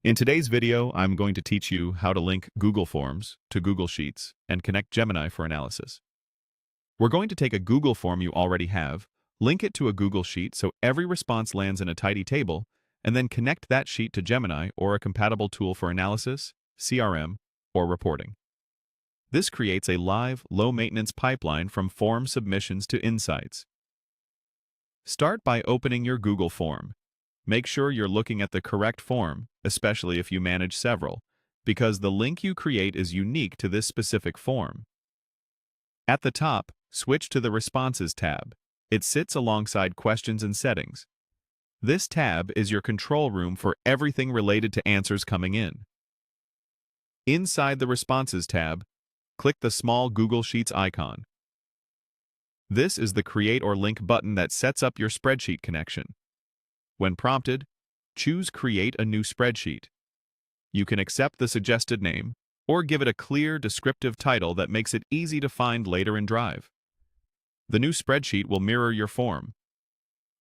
In today's video, I'm going to teach you how to link Google Forms to Google Sheets and connect Gemini for analysis. We're going to take a Google form you already have, link it to a Google Sheet so every response lands in a tidy table, and then connect that sheet to Gemini or a compatible tool for analysis, CRM, or reporting. This creates a live, low-maintenance pipeline from form submissions to insights. Start by opening your Google form. Make sure you're looking at the correct form, especially if you manage several, because the link you create is unique to this specific form. At the top, switch to the Responses tab. It sits alongside Questions and Settings. This tab is your control room for everything related to answers coming in. Inside the Responses tab, click the small Google Sheets icon. This is the Create or Link button that sets up your spreadsheet connection. When prompted, choose Create a new spreadsheet. You can accept the suggested name or give it a clear, descriptive title that makes it easy to find later in Drive. The new spreadsheet will mirror your form.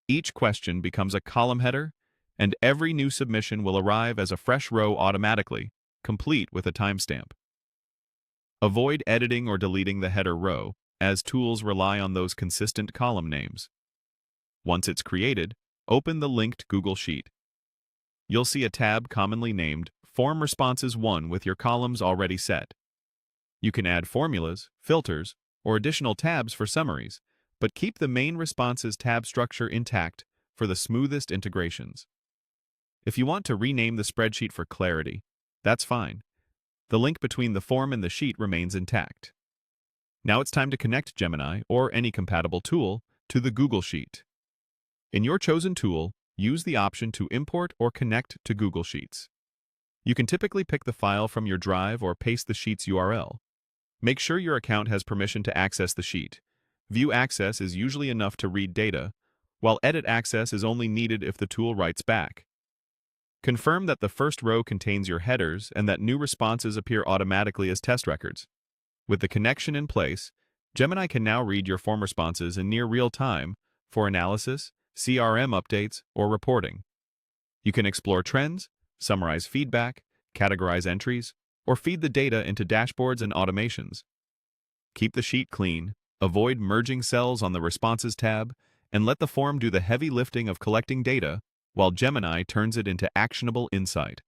Each question becomes a column header, and every new submission will arrive as a fresh row automatically, complete with a timestamp. Avoid editing or deleting the header row, as tools rely on those consistent column names. Once it's created, open the linked Google Sheet. You'll see a tab commonly named Form Responses 1 with your columns already set. You can add formulas, filters, or additional tabs for summaries, but keep the main Responses tab structure intact for the smoothest integrations. If you want to rename the spreadsheet for clarity, that's fine. The link between the form and the sheet remains intact. Now it's time to connect Gemini or any compatible tool to the Google Sheet. In your chosen tool, use the option to import or connect to Google Sheets. You can typically pick the file from your drive or paste the sheet's URL. Make sure your account has permission to access the sheet. View access is usually enough to read data, while edit access is only needed if the tool writes back. Confirm that the first row contains your headers and that new responses appear automatically as test records. With the connection in place, Gemini can now read your form responses in near real time for analysis, CRM updates, or reporting. You can explore trends, summarize feedback, categorize entries, or feed the data into dashboards and automations. Keep the sheet clean, avoid merging cells on the Responses tab, and let the form do the heavy lifting of collecting data while Gemini turns it into actionable insight.